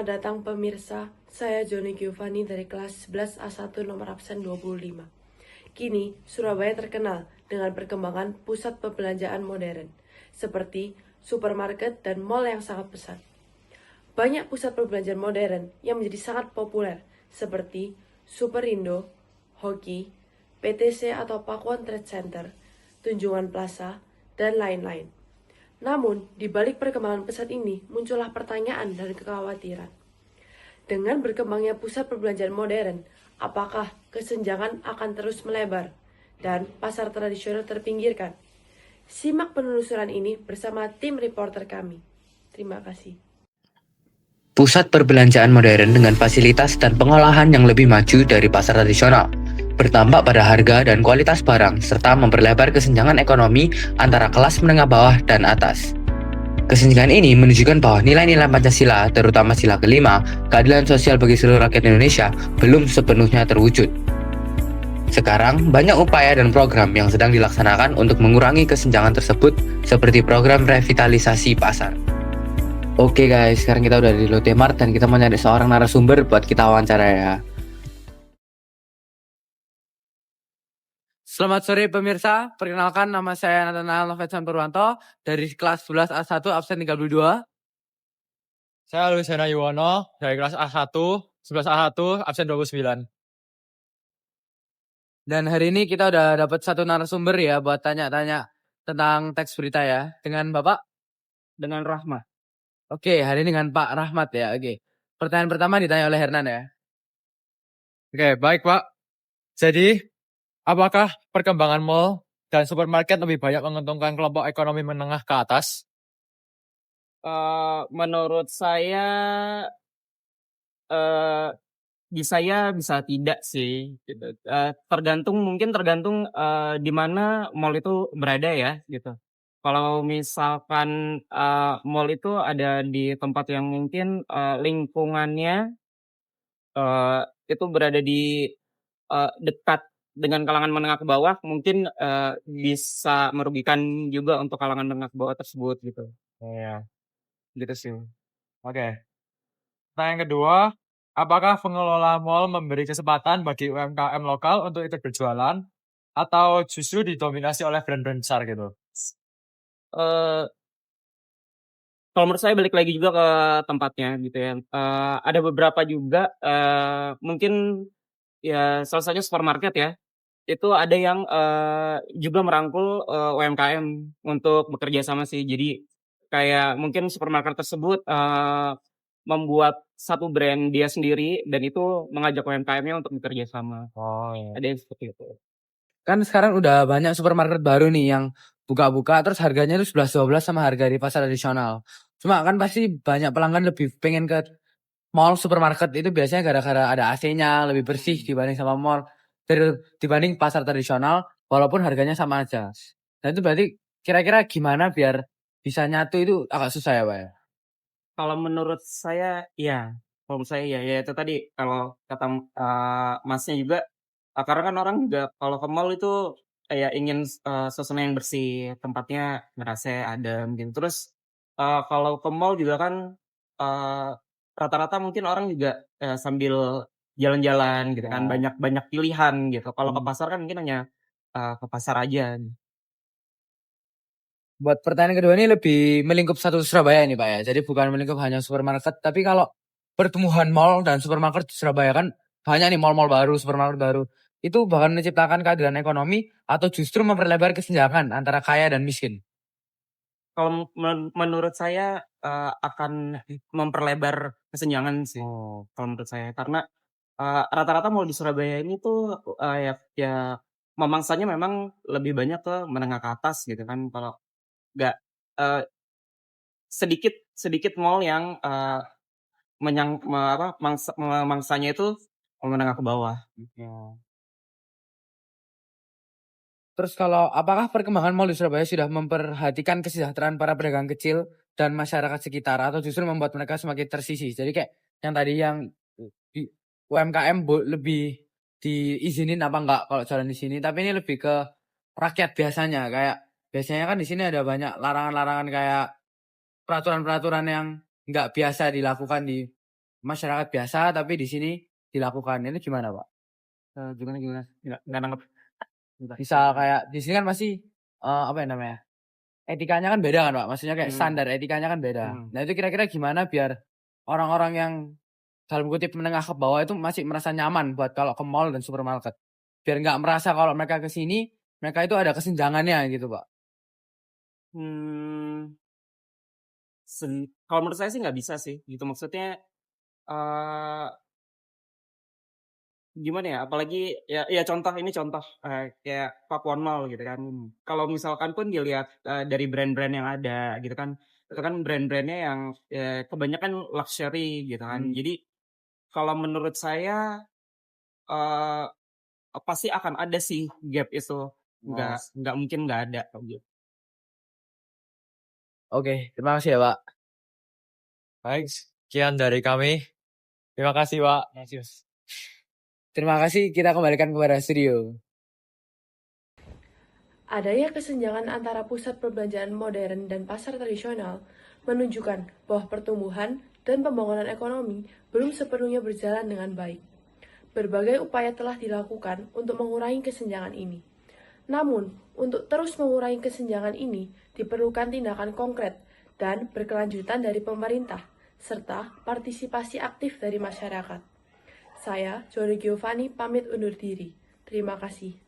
Selamat datang pemirsa, saya Joni Giovanni dari kelas 11A1 nomor absen 25. Kini, Surabaya terkenal dengan perkembangan pusat perbelanjaan modern, seperti supermarket dan mal yang sangat besar. Banyak pusat perbelanjaan modern yang menjadi sangat populer, seperti Superindo, Hoki, PTC atau Pakuan Trade Center, Tunjungan Plaza, dan lain-lain. Namun, di balik perkembangan pesat ini, muncullah pertanyaan dan kekhawatiran. Dengan berkembangnya pusat perbelanjaan modern, apakah kesenjangan akan terus melebar dan pasar tradisional terpinggirkan? Simak penelusuran ini bersama tim reporter kami. Terima kasih. Pusat perbelanjaan modern dengan fasilitas dan pengolahan yang lebih maju dari pasar tradisional, bertampak pada harga dan kualitas barang, serta memperlebar kesenjangan ekonomi antara kelas menengah bawah dan atas. Kesenjangan ini menunjukkan bahwa nilai-nilai Pancasila, terutama sila kelima, keadilan sosial bagi seluruh rakyat Indonesia, belum sepenuhnya terwujud. Sekarang, banyak upaya dan program yang sedang dilaksanakan untuk mengurangi kesenjangan tersebut, seperti program revitalisasi pasar. Oke guys, sekarang kita udah di Lotte Mart dan kita mau nyari seorang narasumber buat kita wawancara ya. Selamat sore pemirsa, perkenalkan nama saya Nathanael Novetsan Purwanto dari kelas 11A1 absen 32. Saya Luciana Yuwono dari kelas A1, 11A1, absen 29. Dan hari ini kita udah dapat satu narasumber ya buat tanya-tanya tentang teks berita ya. Dengan Bapak? Dengan Rahmat. Oke, hari ini dengan Pak Rahmat ya. Oke. Pertanyaan pertama ditanya oleh Hernan ya. Oke, baik Pak. Jadi, apakah perkembangan mall dan supermarket lebih banyak menguntungkan kelompok ekonomi menengah ke atas? Menurut saya bisa tidak sih gitu. Mungkin tergantung di mana mall itu berada ya gitu. Kalau misalkan mall itu ada di tempat yang mungkin lingkungannya itu berada di dekat dengan kalangan menengah ke bawah, mungkin bisa merugikan juga untuk kalangan menengah ke bawah tersebut gitu. Iya, Gitu sih. oke. Pertanyaan kedua, apakah pengelola mall memberi kesempatan bagi UMKM lokal untuk ikut berjualan atau justru didominasi oleh brand-brand besar gitu? Eee, kalau menurut saya balik lagi juga ke tempatnya gitu ya. Ada beberapa juga mungkin ya salah satunya supermarket ya, itu ada yang juga merangkul UMKM untuk bekerja sama sih. Jadi kayak mungkin supermarket tersebut membuat satu brand dia sendiri dan itu mengajak UMKM-nya untuk bekerja sama. Oh iya. Ada yang seperti itu. Kan sekarang udah banyak supermarket baru nih yang buka-buka terus harganya tuh 11-12 sama harga di pasar tradisional. Cuma kan pasti banyak pelanggan lebih pengen ke mall supermarket itu biasanya gara-gara ada AC-nya, lebih bersih dibanding sama mall. Dibanding pasar tradisional walaupun harganya sama aja. Nah itu berarti kira-kira gimana biar bisa nyatu itu agak susah ya Pak ya? Kalau menurut saya ya, ya itu tadi kalau kata Masnya juga karena kan orang juga kalau ke mall itu kayak ingin suasana yang bersih, tempatnya ngerasa adem gitu. Terus kalau ke mall juga kan eee, rata-rata mungkin orang juga sambil jalan-jalan gitu kan, banyak banyak pilihan gitu. Kalau ke pasar kan mungkin hanya ke pasar aja. Buat pertanyaan kedua ini lebih melingkup satu Surabaya ini Pak ya. Jadi bukan melingkup hanya supermarket. Tapi kalau pertumbuhan mall dan supermarket di Surabaya kan banyak nih mall-mall baru, supermarket baru. Itu bahkan menciptakan keadilan ekonomi atau justru memperlebar kesenjangan antara kaya dan miskin. Kalau menurut saya akan memperlebar kesenjangan sih, kalau menurut saya. Karena rata-rata mall di Surabaya ini tuh ya memangsanya memang lebih banyak ke menengah ke atas gitu kan. Kalau nggak eee, sedikit sedikit mall yang memangsanya itu menengah ke bawah, gitu. Terus kalau apakah perkembangan mall di Surabaya sudah memperhatikan kesejahteraan para pedagang kecil dan masyarakat sekitar atau justru membuat mereka semakin tersisih? Jadi kayak yang tadi yang di UMKM lebih diizinin apa enggak kalau jalan di sini, tapi ini lebih ke rakyat biasanya. Kayak biasanya kan di sini ada banyak larangan-larangan kayak peraturan-peraturan yang enggak biasa dilakukan di masyarakat biasa tapi di sini dilakukan. Ini gimana, Pak? Gimana? Nggak nangkep. Bisa kayak di sini kan masih apa ya namanya? Etikanya kan beda kan, Pak? Maksudnya kayak standar etikanya kan beda. Nah, itu kira-kira gimana biar orang-orang yang dalam kutip menengah ke bawah itu masih merasa nyaman buat kalau ke mall dan supermarket. Biar nggak merasa kalau mereka ke sini, mereka itu ada kesenjangannya gitu, Pak. Kalau menurut saya sih nggak bisa sih, gitu. Maksudnya gimana ya? Apalagi ya contoh kayak Pakuan Mall gitu kan. Kalau misalkan pun dilihat dari brand-brand yang ada gitu kan, itu kan brand-brandnya yang kebanyakan luxury gitu kan. Jadi kalau menurut saya pasti akan ada sih gap itu. Nggak mungkin nggak ada gitu. Oke, terima kasih ya, Pak. Baik, sekian dari kami. Terima kasih, Pak. Terima kasih, kita kembalikan kepada studio. Adanya kesenjangan antara pusat perbelanjaan modern dan pasar tradisional menunjukkan bahwa pertumbuhan dan pembangunan ekonomi belum sepenuhnya berjalan dengan baik. Berbagai upaya telah dilakukan untuk mengurangi kesenjangan ini. Namun, untuk terus mengurangi kesenjangan ini diperlukan tindakan konkret dan berkelanjutan dari pemerintah, serta partisipasi aktif dari masyarakat. Saya, Johnny Giovanni, pamit undur diri. Terima kasih.